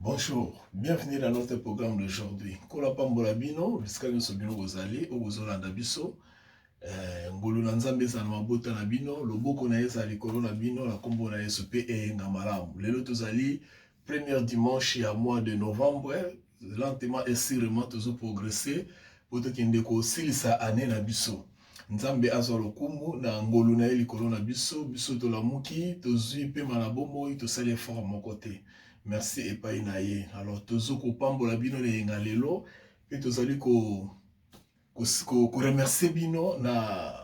Bonjour, bienvenue dans notre programme d'aujourd'hui. Kola pambola bino, bisika nyonso bino bozali, obozolanda biso. Ngolu na nzambe eza na mabota na bino, loboko na eza likolo na bino, na kombo na Yesu pe eyenga malamu. Lelo tozali premier dimanche ya mois de novembre, lentement et sûrement tozo progresser, poto kende ko silisa année na biso. Nzambe azwa lokumu na ngolu na ye likolo na biso, biso tolamuki, tozwi pe manabomoi, tosali effort moko te. Merci epai na ye. Alors tozo ko pambola bino na yenga lelo, pe tozali ko remercier bino na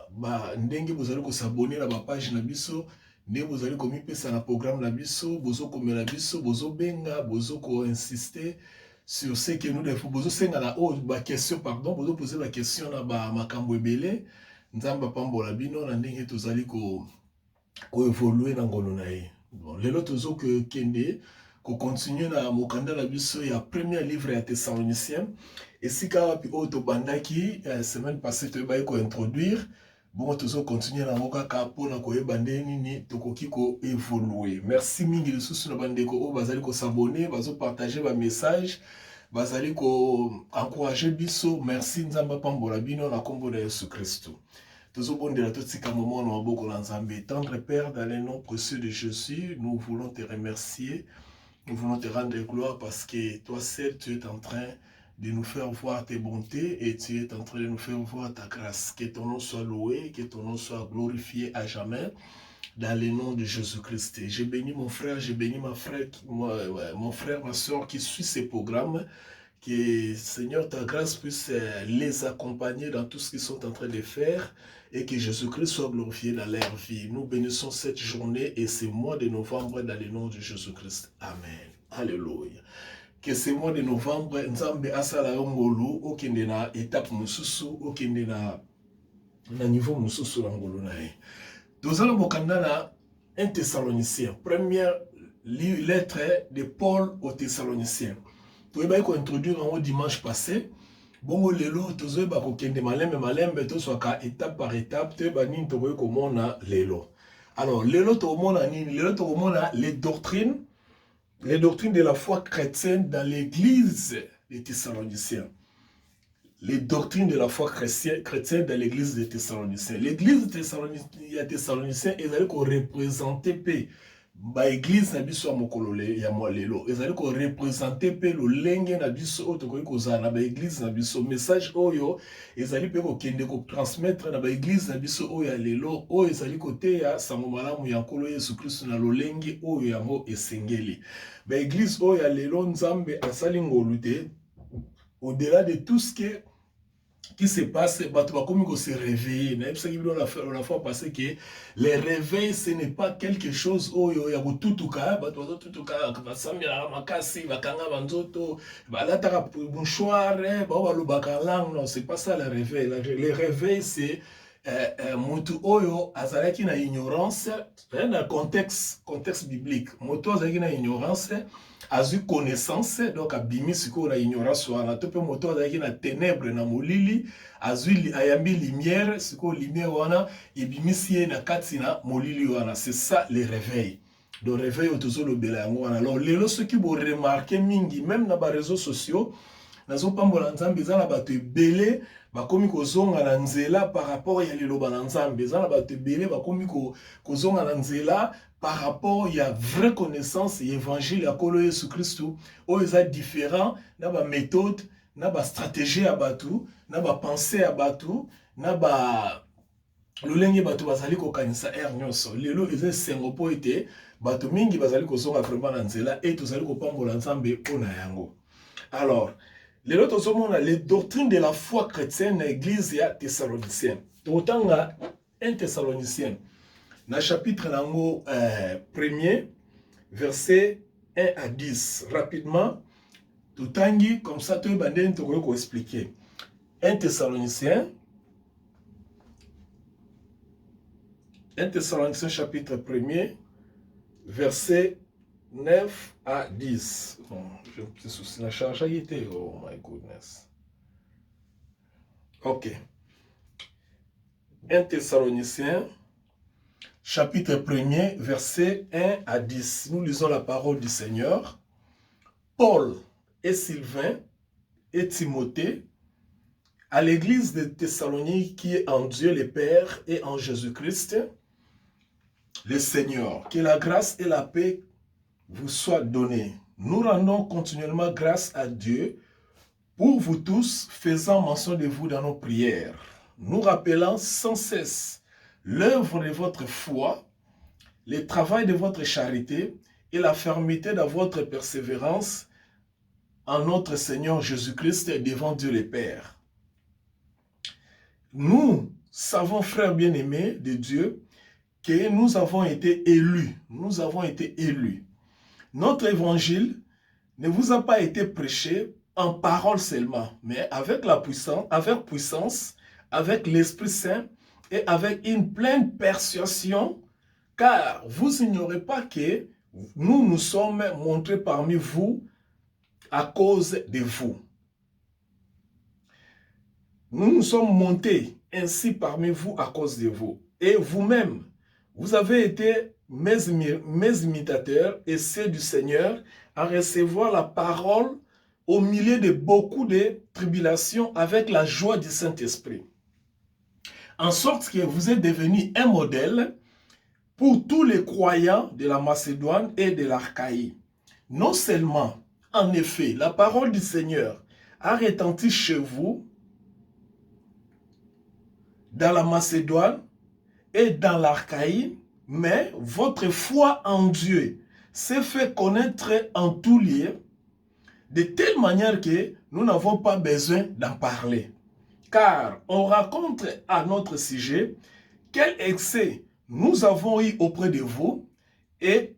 ndenge bozali ko s'abonner na ba page na biso, ndenge bozali ko mipesa na programme na biso, bozo komela biso, bozo benga, bozo ko insister sur ce que nous devons, bozo senga na ba question pardon, bozo poser la question na ba makambo ebele. Nzamba pambola bino na ndenge tozali ko évoluer na ngolo na ye. Bon, lelo tozo ke kende ko continuer na mokanda na biso ya premier livre ya Thessaloniciens. Et si kawapi oto bandaki semaine passée to ba ko introduire, bon tozo continuer na moka ka pona ko ebande nini tokoki ko évoluer. Merci mingi lisusu na bandeko o bazali ko s'abonner, bazo partager ba message, bazali ko encourager biso. Merci nzamba pambola bino na kombo na Yesu Kristo. Tendre Père, dans le nom précieux de Jésus, nous voulons te remercier, nous voulons te rendre gloire parce que toi seul, tu es en train de nous faire voir tes bontés et tu es en train de nous faire voir ta grâce. Que ton nom soit loué, que ton nom soit glorifié à jamais dans le nom de Jésus-Christ. J'ai béni mon frère, j'ai béni mon frère, ma soeur qui suit ces programmes. Que Seigneur, ta grâce puisse les accompagner dans tout ce qu'ils sont en train de faire et que Jésus-Christ soit glorifié dans leur vie. Nous bénissons cette journée et ce mois de novembre dans le nom de Jésus-Christ. Amen. Alléluia. Que ce mois de novembre, Nzambe asala yongolu, okende na étape mususu, okende na niveau mususu na ngolu na ye. Tozala bokanda na 1 Thessaloniciens, première lettre de Paul aux Thessaloniciens. Tu vas introduire en dimanche passé. Bongo lelo tozo ba ko kende malembe to soka étape par étape te ba nini to ko mona lelo. Alors lelo to mona nini, lelo to mona les doctrines de la foi chrétienne dans l'église des Thessaloniciens. Les doctrines de la foi chrétienne dans l'église des Thessaloniciens. L'église des Thessaloniciens est représentée pe ba église na biso mokolole ya mwalelo ezali ko représenter pe lo lenge na biso oto ko kozana na ba église na biso message oyo ezali pe ko kende ko transmettre na ba église na biso oyo ya lelo oyo ezali ko te ya sango malamu ya nkolo Yesu Kristo na lo lenge oyo yango esengeli ba église oyo ya lelo Nzambe asali ngolu te au-delà de tout ce qui se passe, comme se réveiller. La fois passée que les réveils, ce n'est pas quelque chose où il y a tout cas, non, c'est pas ça le réveil. Le réveil, c'est Motu oyo azalaki na ignorance, dans le contexte biblique. Motu azalaki na ignorance, azu connaissance, donc abimi siko na ignorance wana. Tope motu azalaki na ténèbres na molili, azu ayambi lumière, siko lumière wana, ebimisi na kati na molili wana. C'est ça le réveil. Le réveil otozo lo bela yango wana. Alors lelo ceux qui vont remarquer mingi, même na ba réseaux sociaux, nazo pambola Nzambe eza na bato ebele bakomi kozonga na nzela par rapport ya liloba na Nzambe eza na bato ebele bakomi kozonga na nzela par rapport ya vraie connaissance ya évangile ya kolo Yesu Kristo oyo eza différent na ba méthode na ba stratégie ya bato na ba pensée ya bato na ba lolenge bato bazali kokanisa nyonso lelo eza sengo po ete bato mingi bazali kozonga vraiment na nzela et tozali kopambola Nzambe mpona yango. Alors les autres sont les doctrines de la foi chrétienne dans l'église ya Thessaloniciens. Totanga 1 Thessaloniciens. Dans le chapitre 1er, verset 1 à 10. Rapidement, totangi, comme ça, tu vas expliquer. 1 Thessaloniciens. 1 Thessaloniciens, chapitre 1er, verset 9 à 10. Bon, je suis la charge a été. Oh my goodness. Ok. 1 Thessaloniciens, chapitre 1er, verset 1 à 10. Nous lisons la parole du Seigneur. Paul et Sylvain et Timothée à l'église de Thessalonique qui est en Dieu le Père et en Jésus-Christ, le Seigneur. Que la grâce et la paix vous soient données. Nous rendons continuellement grâce à Dieu pour vous tous, faisant mention de vous dans nos prières, nous rappelant sans cesse l'œuvre de votre foi, le travail de votre charité et la fermeté de votre persévérance en notre Seigneur Jésus-Christ devant Dieu le Père. Nous savons, frères bien-aimés de Dieu, que nous avons été élus. Nous avons été élus. Notre évangile ne vous a pas été prêché en parole seulement, mais avec la puissance, avec l'Esprit Saint et avec une pleine persuasion, car vous ignorez pas que nous nous sommes montrés parmi vous à cause de vous. Nous nous sommes montés ainsi parmi vous à cause de vous. Et vous-même, vous avez été mes imitateurs et ceux du Seigneur à recevoir la parole au milieu de beaucoup de tribulations avec la joie du Saint-Esprit. En sorte que vous êtes devenu un modèle pour tous les croyants de la Macédoine et de l'Achaïe. Non seulement, en effet, la parole du Seigneur a retenti chez vous, dans la Macédoine et dans l'Achaïe, mais votre foi en Dieu s'est fait connaître en tout lieu, de telle manière que nous n'avons pas besoin d'en parler. Car on raconte à notre sujet quel excès nous avons eu auprès de vous et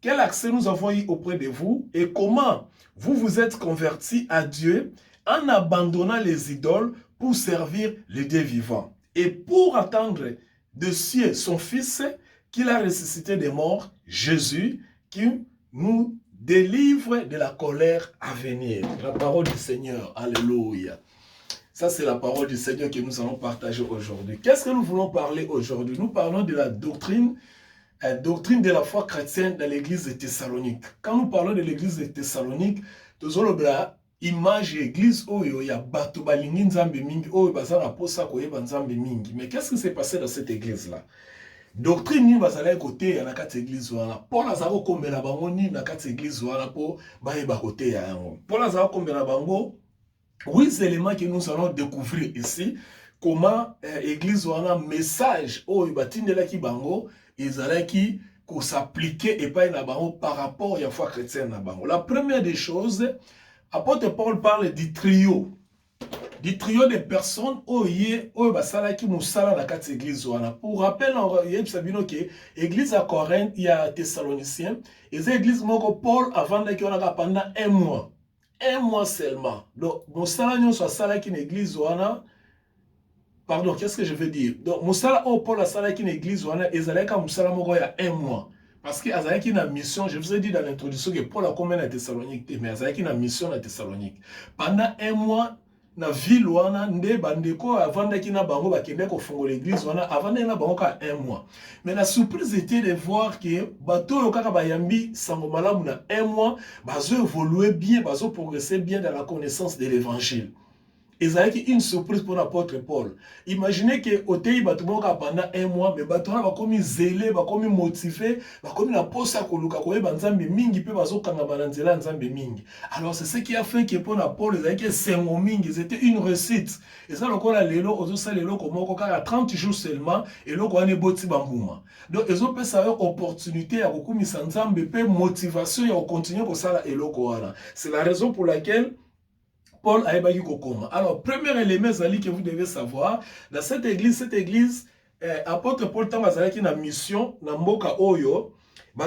quel accès nous avons eu auprès de vous et comment vous vous êtes convertis à Dieu en abandonnant les idoles pour servir le Dieu vivant et pour attendre de cieux son Fils qu'il a ressuscité des morts, Jésus, qui nous délivre de la colère à venir. La parole du Seigneur, alléluia. Ça, c'est la parole du Seigneur que nous allons partager aujourd'hui. Qu'est-ce que nous voulons parler aujourd'hui? Nous parlons de la doctrine de la foi chrétienne dans l'église de Thessalonique. Quand nous parlons de l'église de Thessalonique, nous avons image église oyo ya bato balingi nzambe mingi oyo bazala posa koyeba nzambe mingi. Mais qu'est-ce qui s'est passé dans cette église-là? Doctrine ni bazala côté ya na kati église wana. Paul azako kombela bango ni na kati église wana po bayeba côté ya yango. Paul azako kombela bango. Oui, c'est l'élément que nous allons découvrir ici. Comment l'église a un message au batindela ki bango ezalaki ko s'appliquer et pas na bango par rapport à la foi chrétienne na bango. La première des choses, apôtre Paul parle du trio de personnes oye basala ki musala na kati église wana. Pour rappel sabino que église à Corinthe il y a Thessaloniciens et l'église moko Paul avant que on a pendant un mois. Un mois seulement. Donc, Moussala nyon soit sala qui l'église wana. Pardon, qu'est-ce que je veux dire? Donc, Moussala o Paul a sala qui l'église wana. Ezaleka Moussala moko il y a un mois. Parce que Azalaki na mission, je vous ai dit dans l'introduction que Paul a combien à Thessalonique, mais Azalaki na mission à Thessalonique. Pendant un mois, na ville wana nde bandeko avant ki na bango bakende ko fongo l'église wana avant na bango ka un mois. Mais la surprise était de voir que bato yo kaka bayambi sango malamu na un mois bazo évoluer bien, bazo progresser bien dans la connaissance de l'évangile. Et ça a été une surprise pour l'apôtre Paul. Imaginez que au pays batumoka pendant un mois, mais batona va comme zélé, va comme motivé, va comme la posa koluka koye banzambe mingi pe bazo kanga bananzela nzambe mingi. Alors c'est ce qui a fait que pour Paul, ça a été sengo mingi, c'était une réussite. Et ça le la lelo ozo sa lelo comme à 30 jours seulement et lo ko ane boti bambuma. Donc ils ont fait ça opportunité à beaucoup nzambe pe motivation ya continuer ko sala eloko wana. C'est la raison pour laquelle Paul a ébaki kokoma. Alors, premier élément que vous devez savoir, dans cette église, apôtre Paul tant bazalaki na mission na mboka oyo,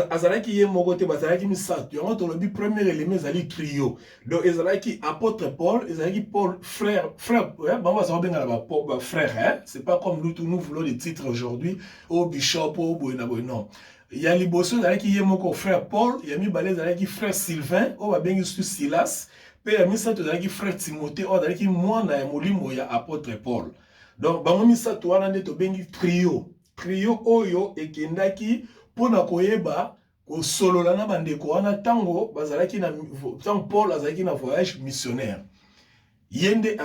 azalaki ye mogote bazalaki misato. Yango tolobi premier élément zali trio. Donc ezalaki apôtre Paul, ezalaki Paul frère, bon bazalo benga ba frère, hein. C'est pas comme nous voulons les titres aujourd'hui, au bishop au boyna boy non. Il y a liboso ezalaki ye moko frère Paul, il y a mi balé ezalaki frère Sylvain, au ba bengi Silas. Père misato zalaki frère Timothée o zalaki mwana ya molimo ya apôtre Paul. Donc bango misato wana nde to bengi trio oyo ekendaki pona koyeba Au solo la na bandeko wana tango bazalaki na tango Paul azalaki na voyage missionnaire. Yende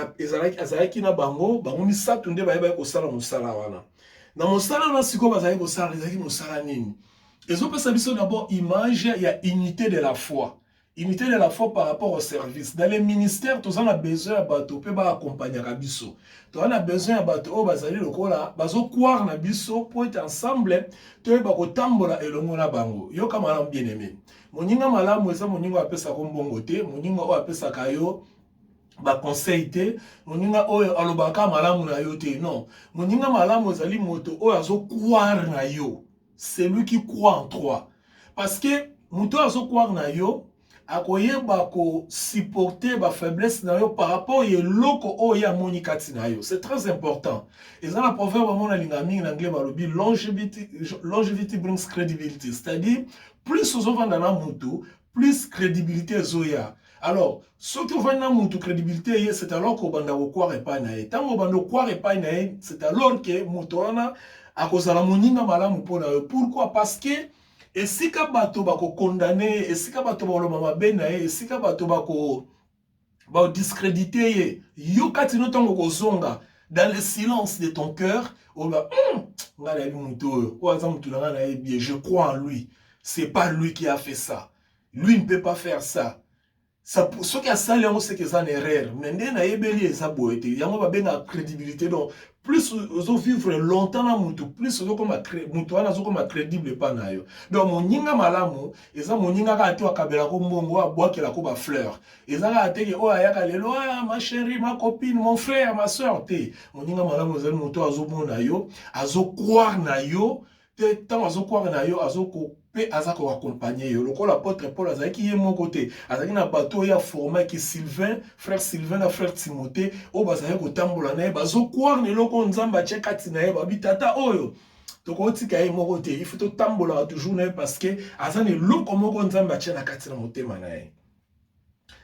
azalaki na bango misatu nde bayeba kosala mosala wana. Na mosala na siko bazalaki kosala ezalaki mosala nini? Ezopesa biso d'abord image ya unité de la foi. Unité de la foi par rapport au service. Dans les ministères, tous on a besoin à bateau, peut pas accompagner à biso. Tous on a besoin à bateau, oh bazali lokola, bazo croire na biso pour être ensemble, tu es bako tambola et longo na bango. Yo kamala bien aimé. Moninga malamu eza moninga apesa ko mbongo te, moninga o apesa kayo ba conseil te, moninga o alobaka malamu na yo te. Non, moninga malamu ezali moto o azo croire na yo. C'est lui qui croit en toi. Parce que moto azo croire na yo, akoyeba ko supporter ba faiblesse na yo par rapport ye loko o ya moni kati na yo. C'est très important. Et ça la proverbe mon lingami en anglais balobi longevity brings credibility. C'est-à-dire plus ozo vanda na mutu, plus crédibilité zoya. Alors, ce que va na mutu crédibilité c'est alors ko banda ko croire pas na ye. Tant ko banda croire pas na ye, c'est alors que mutu wana akozala moninga malamu pona yo. Pourquoi? Parce que esika bato bako condamner, esika bato bako mabe na ye, esika bato bako discréditer ye, yo kati no tango kozonga dans le silence de ton cœur, on va je crois en lui. C'est pas lui qui a fait ça. Lui ne peut pas faire ça. Ce qui a ça, c'est que c'est une erreur. Mais na yebeli eza boete. Yango ba benga crédibilité. Donc plus ozo vivre longtemps na mutu, plus ozo comme mutu wana ozo comme crédible pa na yo. Donc moninga malamu, eza moninga ka to akabela ko mbongo abwakela ko ba fleur. Eza ka ateke o ayaka lelo, ma chérie, ma copine, mon frère, ma soeur te. Moninga malamu eza mutu azo mona yo, azo croire na yo, te tant azo croire na yo, azo ko azako accompagner yo. Loko l'apôtre Paul azaki ye mon côté. Azaki na bateau ya formé qui Sylvain, frère Sylvain na frère Timothée, o bazaki ko tambola na ye, bazo croire ne loko nzamba chekati na ye babi tata oyo. Toko tika ye mon côté, il faut to tambola toujours na parce que azane loko moko nzamba chena kati na motema na ye.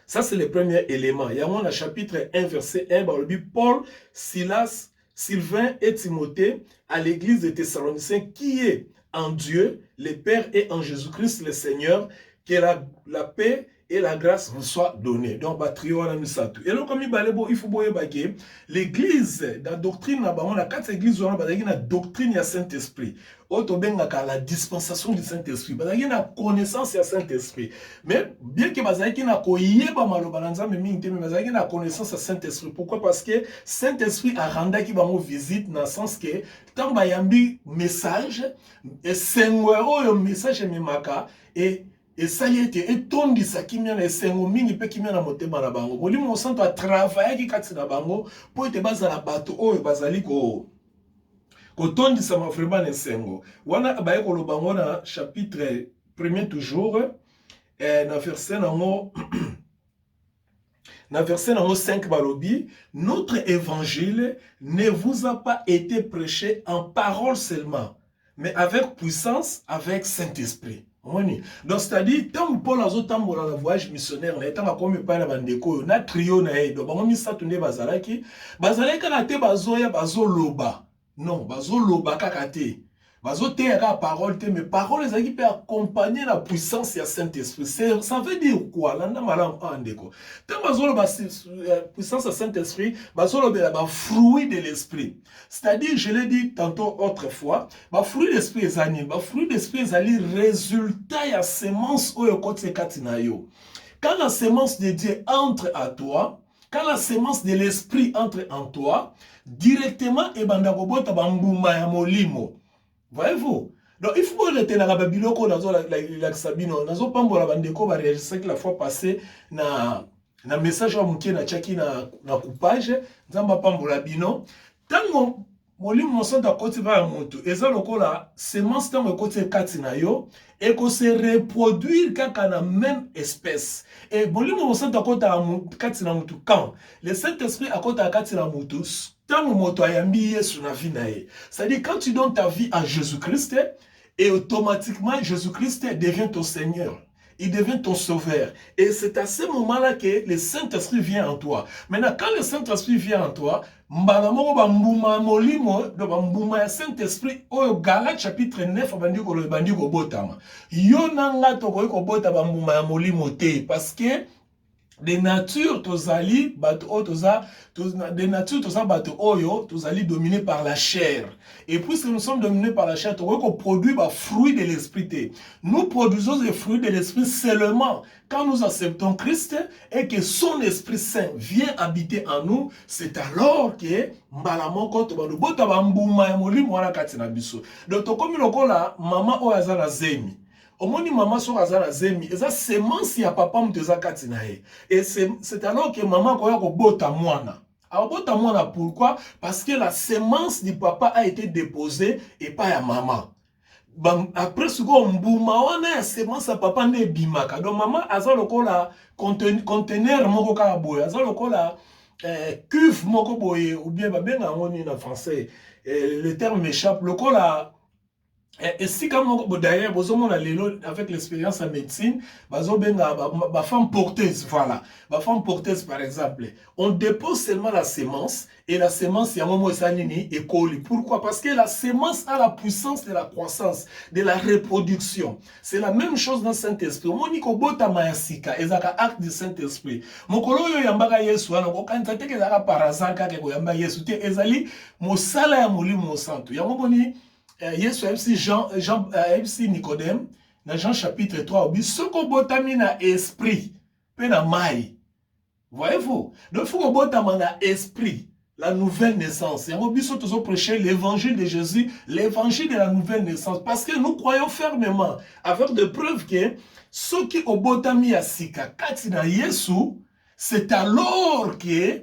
Ça c'est le premier élément. Il y a mon chapitre 1 verset 1 balobi Paul, Silas, Sylvain et Timothée à l'église de Thessaloniciens qui est en Dieu, le Père et en Jésus-Christ le Seigneur, que la paix et la grâce vous soient données. Donc, et donc, comme il faut que l'église, la doctrine, la quatre églises, la doctrine du Saint-Esprit. La dispensation du Saint-Esprit. Il y a la connaissance du Saint-Esprit. Mais bien que la connaissance du Saint-Esprit. Pourquoi? Parce que Saint-Esprit a rendu visite dans le sens que tant qu'il y a un message, et c'est un message et ça y est, et tondi ça qui m'a laissé au mini pe qui m'a monté dans la bango. Boli mon sang doit travailler qui kati na bango pour être basé à la bateau oh bazali ko tondi ça m'a vraiment laissé ngo. Wana ba ko lo bango na chapitre 1er toujours na verset nango na verset nango 5 balobi notre évangile ne vous a pas été prêché en parole seulement mais avec puissance, avec Saint-Esprit. Donc, c'est-à-dire, tant que Paul a dans le voyage missionnaire, tant que pas na bandeko, na trio na e, donc bango misa tunde bazalaki na te bazoya bazoloba. Non, bazoloba kakate. Bazote la parole te, mais parole ezaki peut accompagner la puissance de Saint-Esprit. Ça veut dire quoi? Landa malam andeko. Tant bazoloba puissance de Saint-Esprit, bazoloba ba fruit de l'esprit. C'est-à-dire, je l'ai dit tantôt autrefois, ba fruit de l'esprit ezani, ba fruit de l'esprit ezali résultat ya semence oyo kote katina yo. Quand la semence de Dieu entre à toi, quand la semence de l'esprit entre en toi, directement ebanda kobota bambuma ya molimo. Voyez-vous? Donc, il faut que tu aies un biloko la sabino. Nazo pambola bandeko ba réagir que la fois passée na message wa mukie na chaki na coupage, nzamba pambola bino. Tango molimo mosanta koti va ya moto, eza lokola semence tango koti kati na yo et ko se reproduire kaka na même espèce. Et molimo mosanta kota kati na moto quand le Saint-Esprit akota kati na moto. C'est-à-dire quand tu donnes ta vie à Jésus-Christ et automatiquement Jésus-Christ devient ton Seigneur. il devient ton sauveur. Et c'est à ce moment-là que le Saint-Esprit vient en toi. Maintenant, quand le Saint-Esprit vient en toi, mbala moko ba mbuma molimo do ba mbuma ya Saint-Esprit oyo Galates chapitre 9 bandi ko botama. Yo nanga to ko bota ba mbuma ya molimo te parce que de nature tozali bato oyo de nature toza bato oyo tozali dominé par la chair. Et puisque nous sommes dominés par la chair, on produit les fruits de l'esprit. Nous produisons les fruits de l'esprit seulement quand nous acceptons Christ et que son Esprit Saint vient habiter en nous. C'est alors que mbalamoko to bando bota bambuma ya molimo wana kati na biso. Donc tokomi lokola mama oyo aza na zemi. Omoni maman so azala zemi, eza semence ya papa muteza kati na ye. Et c'est alors que maman koya ko bota mwana. Alors bota mwana pourquoi? Parce que la semence du papa a été déposée et pas ya maman. Après ce qu'on mbuma wana ya semence ya papa ne bimaka. Donc maman aza lokola conteneur moko ka boye, aza lokola cuve moko boye ou bien babenga ngoni na français. Le terme m'échappe, lokola et si comme d'ailleurs, avec l'expérience en médecine, ma femme porteuse, voilà, ma femme porteuse par exemple, on dépose seulement la sémence et la sémence, il y a un moment et colis. Pourquoi? Parce que la sémence a la puissance de la croissance, de la reproduction. C'est la même chose dans le Saint-Esprit. Moniko bota mayasika, ezaka acte du Saint-Esprit. Mokolo yo yambaka Yesu, ano kokanta teke ezaka parazaka ke yamba Yesu te ezali mosala ya molimo santo. Yango boni Yesu MC Nicodème, dans Jean chapitre 3, il dit ce qu'on botami na esprit, pe na mai. Voyez-vous? Donc, il faut qu'on botami na esprit, la nouvelle naissance. Et on a toujours prêché l'évangile de Jésus, l'évangile de la nouvelle naissance. Parce que nous croyons fermement, avec des preuves que ceux qui ont botami à Sika, Katina Yesu, c'est alors que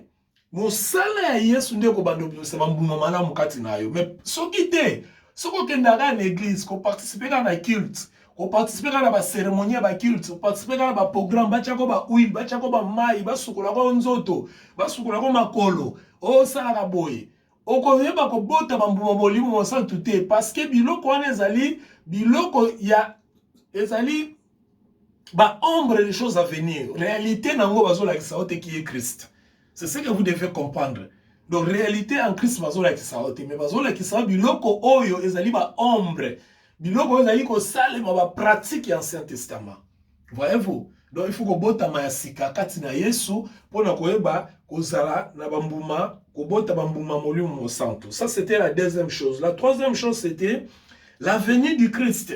mon salaire Yesu ne ko bando c'est mbumamala mukatina yo. Mais ceux qui étaient si vous êtes dans l'église, vous participez dans la culte, vous participez dans la cérémonie, dans la culte, vous participez dans le programme, vous participez dans l'huile, vous participez dans le maï, vous participez dans le nzoto, vous participez dans le makolo, vous salaka boye. Vous connaissez pas que vous êtes dans le molimo, vous sent tout parce que biloko wana ezali, biloko ya ezali ba ombre des choses à venir. Réalité nango bazola qui est Christ. C'est ce que vous devez comprendre. Donc, réalité en Christ, bazola ki saote, mais bazola ki saote, biloko oyo ezali ba ombre, biloko oyo ezali ko salema ba pratique ya Ancien Testament. Voyez-vous? Donc, il faut que bota mayasika kati na Yesu, pour na koyeba kozala na bambuma, ko bota bambuma molimo santo. Ça, c'était la deuxième chose. La troisième chose, c'était la venue du Christ.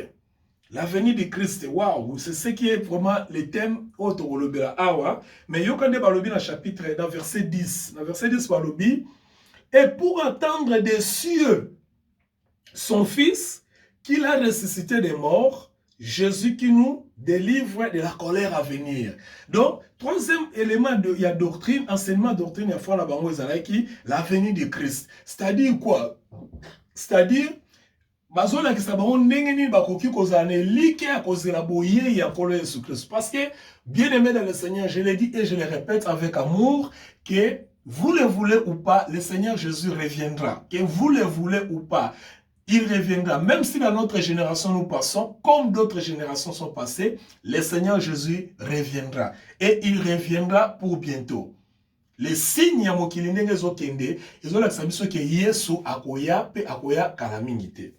La venue du Christ, waouh, c'est ce qui est vraiment le thème autokolobela awa. Mais yokande balobi dans chapitre, dans verset 10. Dans verset 10 balobi, et pour attendre des cieux son fils, qu'il a ressuscité des morts, Jésus qui nous délivre de la colère à venir. Donc, troisième élément, il y a doctrine, enseignement doctrine, il y a foi la bango ezalaki, la venue du Christ. C'est-à-dire quoi? C'est-à-dire, bazola ki sabango ndenge nini bakoki kozana like ya kozela boye ya kolo Yesu Christ. Parce que, bien aimé dans le Seigneur, je l'ai dit et je le répète avec amour, que vous le voulez ou pas, le Seigneur Jésus reviendra. Que vous le voulez ou pas, il reviendra. Même si dans notre génération nous passons, comme d'autres générations sont passées, le Seigneur Jésus reviendra. Et il reviendra pour bientôt. Les signes ya mokili ndenge ezokende, ezolakisa biso ke Yesu akoya pe akoya kala mingi te.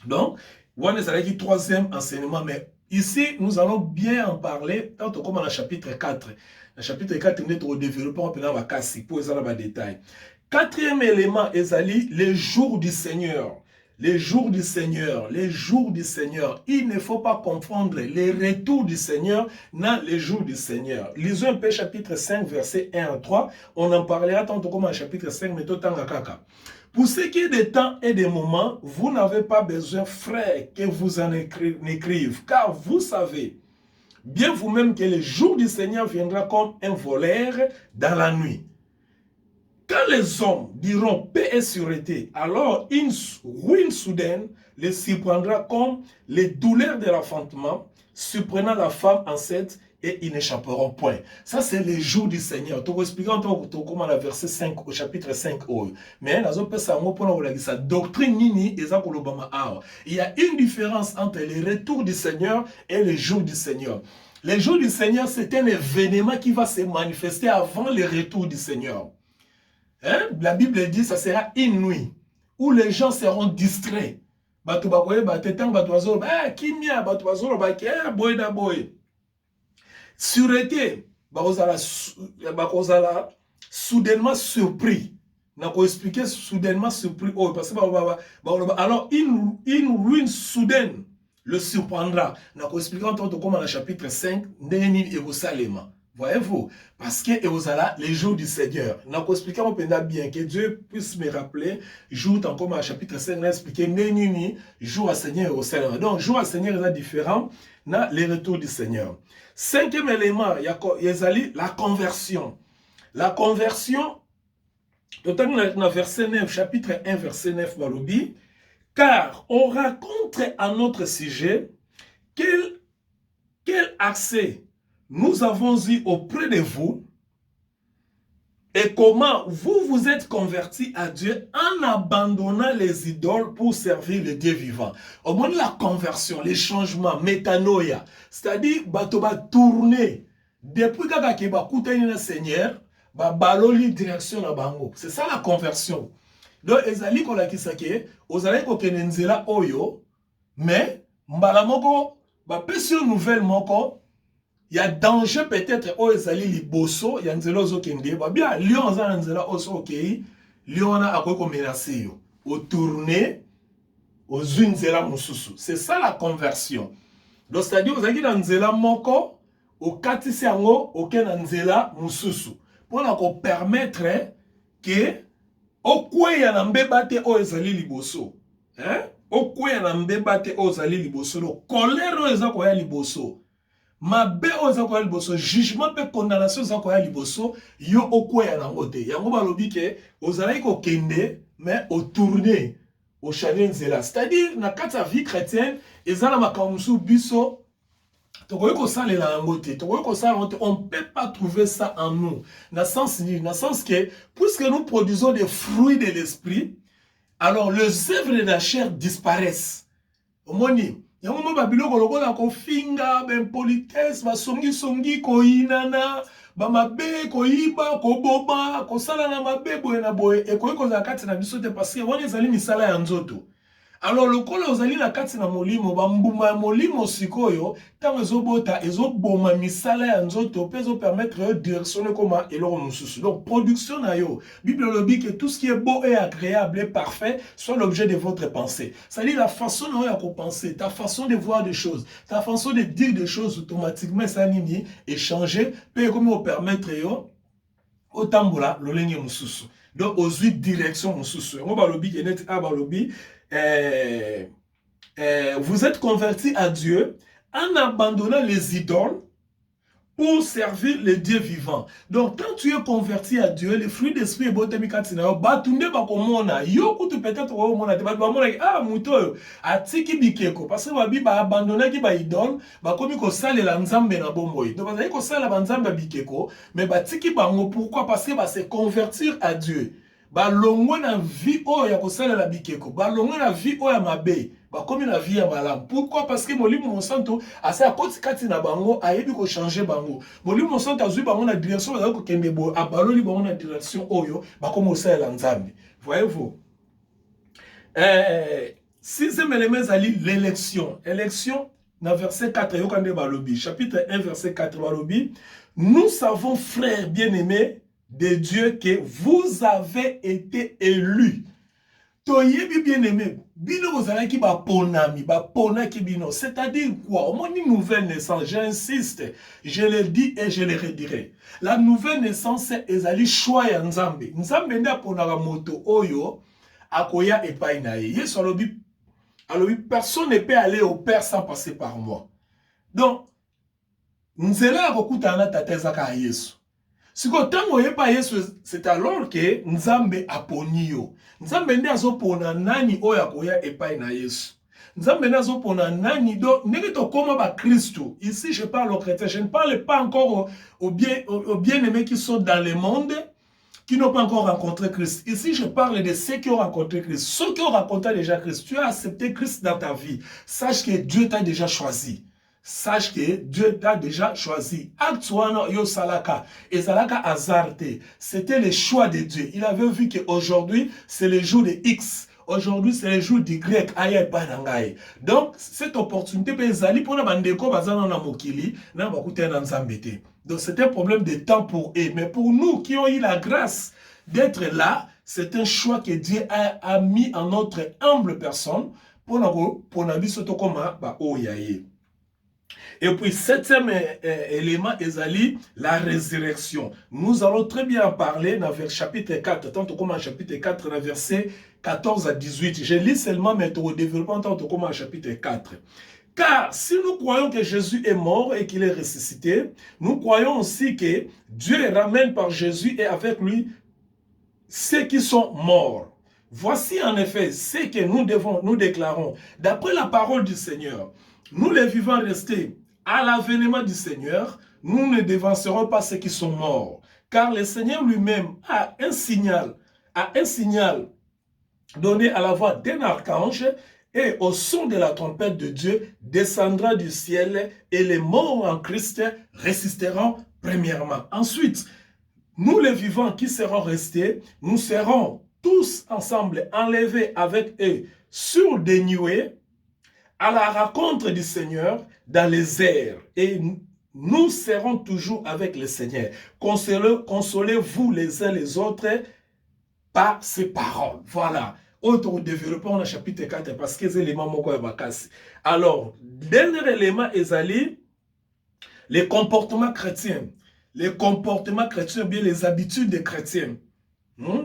Donc, voilà le troisième enseignement, mais ici, nous allons bien en parler, tant comme dans le chapitre 4. Le chapitre 4, nous allons développer un peu dans la casse, pour les détails. Quatrième élément, Ezali, les jours du Seigneur. Les jours du Seigneur, les jours du Seigneur. Il ne faut pas confondre les retours du Seigneur dans les jours du Seigneur. Lisons un peu chapitre 5, verset 1 à 3. On en parlera tantôt comme dans le chapitre 5, mais tout en kaka. Pour ce qui est des temps et des moments, vous n'avez pas besoin, frères, que vous en écrivent, car vous savez bien vous-même que le jour du Seigneur viendra comme un voleur dans la nuit. Quand les hommes diront paix et sûreté, alors une ruine soudaine les surprendra comme les douleurs de l'enfantement, surprenant la femme enceinte et ils n'échapperont point. Ça, c'est les jours du Seigneur. Tu expliques comment le verset 5 au chapitre 5. Mais sa doctrine nini il y a une différence entre les retours du Seigneur et les jours du Seigneur. Les jours du Seigneur, c'est un événement qui va se manifester avant le retour du Seigneur. Hein? La Bible dit que ça sera une nuit où les gens seront distraits. Sûreté, soudainement surpris. On a expliqué soudainement surpris. Alors, une ruine soudaine le surprendra. On a expliqué comme dans le chapitre 5, Néni Jérusalem. Voyez-vous? Parce que les jours du Seigneur. On a expliqué bien que Dieu puisse me rappeler, jour comme dans le chapitre 5, on a expliqué Néni, jour à Seigneur Jérusalem. Donc, jour à Seigneur est différent dans les retours du Seigneur. Cinquième élément, il y a la conversion. La conversion, dans le verset 9, chapitre 1, verset 9, Balobi, car on raconte à notre sujet quel accès nous avons eu auprès de vous et comment vous vous êtes convertis à Dieu en abandonnant les idoles pour servir le Dieu vivant. Au moment de la conversion, les changements, métanoïa, c'est-à-dire, va tourner depuis que le Seigneur, baloli direction à bango. C'est ça la conversion. Donc, ezali ko la kisake, ozali ko kenenzela oyo, mais mbala moko, pesio nouvelle moko, il y a danger peut-être aux ezali liboso, il y a nzela ozo kende, bien lion za nzela ozo okei, lion na akoko menacé yo, au tourner aux nzela mususu. C'est ça la conversion. Donc, c'est-à-dire, ozali na nzela moko, au katisi yango, oke na nzela mususu. Pour nous permettre que okweya na mbeba te o ezali liboso. Hein? Okweya na mbeba te o ezali liboso. Le colère o ezali koya liboso. Mabe o ezali koya liboso. Jugement pe condamnation ezali koya liboso. Yo okweya na ngote. Yango balobi ke ozali ko kende mais au tourner au chalet nzela. C'est-à-dire na kati ya vie chrétienne ezala makamusu biso. On ne peut pas trouver ça en nous. Dans le sens que, puisque nous produisons des fruits de l'esprit, alors les œuvres de la chair disparaissent. Au moins, il y a un moment où finga, politesse, songi, koinana, mabe, koiba, koboba, kosala na mabe, boye na boye, et koza kati na bisote parce que wana ezali misala ya nzoto. Alors, le kolo ozali na kati na molimo, bambuma molimo sikoyo, tant ezobota, ezoboma misala ya nzoto, pezo permettre de directionner comment eloro mususu. Donc, production na yo. Bible le dit que tout ce qui est beau et agréable et parfait soit l'objet de votre pensée. C'est-à-dire la façon dont tu penser, ta façon de voir des choses, ta façon de dire des choses automatiquement, ça nini, échanger, peut comment permettre yo, au tamboula, l'olenge mususu. Donc, aux 8 directions mususu. Moi, balobi, genet a balobi, vous êtes convertis à Dieu en abandonnant les idoles pour servir le Dieu vivant. Donc, quand tu es converti à Dieu, les fruits d'esprit et botemikatina, batunde bakomona, yoko tu peut-être womona, ah muto, atiki bikeko, parce que babi ba abandonner ki ba idole, ba komi ko sale la nzambe na bomboy. Donc, ba ko sale ba nzambe bikeko, mais batiki bango pourquoi? Parce que ba se convertir à Dieu. Ba longwe na vie o ya ko sale la bikeko, ba longwe na vie o ya mabe. Comme la vie à malam. Pourquoi? Parce que Molimo Monsanto, à sa côte kati na bango, a édu ko changer bango. Molimo Monsanto a zui bango na direction, a ko kembebo, a baloli bango na direction oyo, ba comme au sein l'ensemble. Voyez-vous? Sixième élément, l'élection. Élection, dans verset 4, yokande balobi. Chapitre 1, verset 4, balobi. Nous savons, frères bien-aimés de Dieu, que vous avez été élus. Toyebi bien-aimé, bino ozalaki ba ponami, ba ponaki bino. C'est-à-dire quoi? Au moins une nouvelle naissance, j'insiste, je le dis et je le redirai. La nouvelle naissance, c'est ezali choix ya Nzambe. Nzambe nda ponaka moto oyo akoya epai na ye. Yesu alobi, personne ne peut aller au Père sans passer par moi. Donc, nzela akokuta na tatezaka Yesu. Si vous pas Yesu, c'est alors que Nzambe aponi yo. Nzambe ndi azopona nani oya koya epai na Yesu. Nzambe nazo pona nani do ndenge to koma ba Christo. Ici je parle aux chrétiens, je ne parle pas encore aux bien-aimés qui sont dans le monde, qui n'ont pas encore rencontré Christ. Ici, je parle de ceux qui ont rencontré Christ. Ceux qui ont rencontré déjà Christ, tu as accepté Christ dans ta vie. Sache que Dieu t'a déjà choisi. Sache que Dieu t'a déjà choisi. Actuellement, yo salaka, et salaka azarte. C'était le choix de Dieu. Il avait vu qu'aujourd'hui, c'est le jour de X. Aujourd'hui, c'est le jour du grec. Aïe, panangaï. Donc, cette opportunité, pour donc, c'est un problème de temps pour eux. Mais pour nous qui ont eu la grâce d'être là, c'est un choix que Dieu a mis en notre humble personne pour nous et puis, septième élément, Ezali, la résurrection. Nous allons très bien en parler dans le chapitre 4, tant comme en chapitre 4, dans verset 14 à 18. Je lis seulement, mais au développement, tant comme en chapitre 4. Car si nous croyons que Jésus est mort et qu'il est ressuscité, nous croyons aussi que Dieu ramène par Jésus et avec lui ceux qui sont morts. Voici en effet ce que nous déclarons. D'après la parole du Seigneur, nous les vivants restés à l'avènement du Seigneur, nous ne devancerons pas ceux qui sont morts. Car le Seigneur lui-même a un signal donné à la voix d'un archange et au son de la trompette de Dieu descendra du ciel et les morts en Christ résisteront premièrement. Ensuite, nous les vivants qui serons restés, nous serons tous ensemble enlevés avec eux sur des nuées à la rencontre du Seigneur dans les airs. Et nous serons toujours avec le Seigneur. Consolez-vous les uns les autres par ces paroles. Voilà. Autre développement dans le chapitre 4 parce que c'est l'élément moko ya bakasi. Alors, dernier élément ezali les comportements chrétiens. Les comportements chrétiens, bien les habitudes des chrétiens.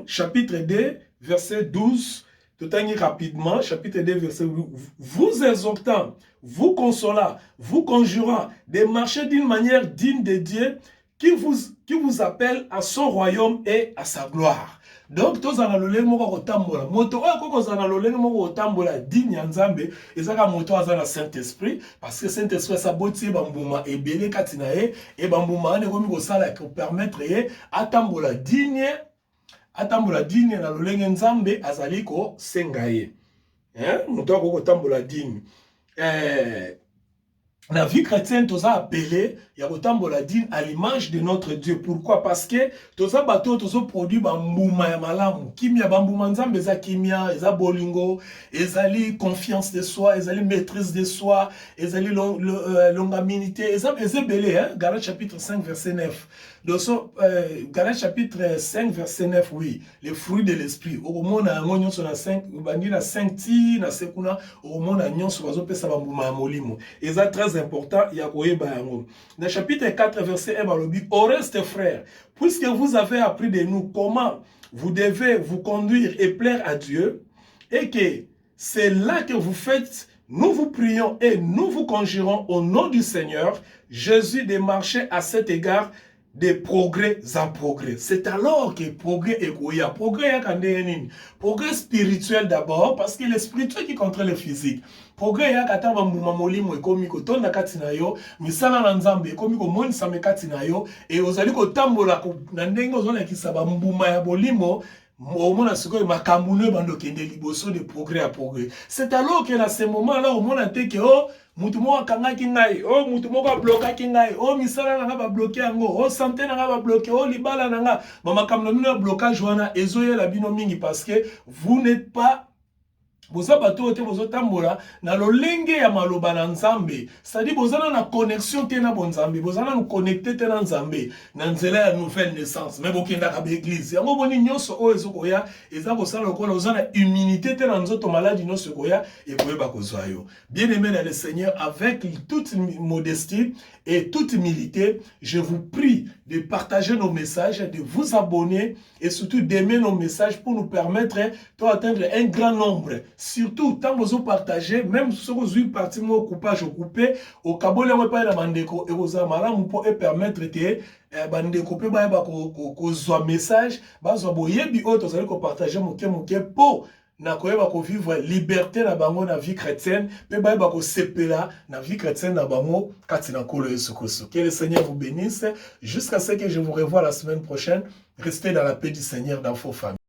Chapitre 2, verset 12. Tout rapidement, chapitre 2, verset 12. Vous exhortant, vous consolant, vous conjurant de marcher d'une manière digne de Dieu qui vous appelle à son royaume et à sa gloire. Donc, tous en alolé moko kotambola. Moto oko en alolé moko kotambola digne nzambe. Ezaka moto azana Saint-Esprit parce que Saint-Esprit sa boti bambuma et belé katinae et bambuma ne komi ko sala ko permettre atambola digne na lolenge nzambe azali ko sengaye. Moto oko kotambola digne. La vie chrétienne, tu as appelé, il y a autant de à l'image de notre Dieu. Pourquoi? Parce que tu as bateau, tu as produit bambouma ya malamu. Kimia bambouma nzambe eza kimia, eza bolingo, ezali confiance de soi, ezali maîtrise de soi, ezali longanimité, ezali belé, hein? Galates chapitre 5 verset 9. Donc, Galates chapitre 5 verset 9, oui, les fruits de l'esprit. Au moment na ngonyo sur la 5, bandi na 5 ti na sekuna, au moment na nyon sur bazo pesa bambouma ya molimo. Eza très important, il y a koyeba yango. Dans chapitre 4 verset 1 balobi, au reste frères, puisque vous avez appris de nous comment vous devez vous conduire et plaire à Dieu, et que c'est là que vous faites, nous vous prions et nous vous conjurons au nom du Seigneur Jésus de marcher à cet égard de progrès en progrès. C'est alors que progrès est quoi? Progrès progrès spirituel d'abord, parce que le spirituel qui contrôle le physique. Progrès ya kata bambuma molimo ekomi ko tonda katina yo, misala na nzambe ekomi ko monisa me katina yo, et ozali ko tambola ko na ndenge ozona kisaba mbuma ya bolimo. De progrès à progrès. C'est alors que dans ce moment-là, au monde que oh, mutumo kanga kingai, oh mutumo ka bloquer kingai, oh misala nanga ba bloquer ango, oh santé nanga ba bloquer, oh libala nanga, mama kamno blocage wana ezoye la bino mingi parce que vous n'êtes pas boza bato te bozo tambola na lolenge ya maloba na nzambe, c'est-à-dire bozana na connexion te na bonzambe, bozana na connecter te na nzambe na nzela ya nouvelle naissance, mais bokenda ka ba église yango boni nyonso o ezokoya eza ko sala ko ozana immunité te na nzoto maladie nyonso koya e koyeba kozwa yo. Bien-aimé dans le Seigneur, avec toute modestie et toute humilité, je vous prie de partager nos messages, de vous abonner et surtout d'aimer nos messages pour nous permettre d'atteindre un grand nombre. Surtout, tant que vous partagez, même si vous avez parti mon coupage au coupé, au cabole, on pas la bandeko et vous avez pour permettre de bandeko pe ba ko message, ba zo boyebi auto, vous allez partager mon ke pour na koyeba ko vivre liberté na bango na vie chrétienne, pe ba ko sepela na vie chrétienne na bango kati na nkolo Yesu Kristo. Que le Seigneur vous bénisse jusqu'à ce que je vous revoie la semaine prochaine. Restez dans la paix du Seigneur dans vos familles.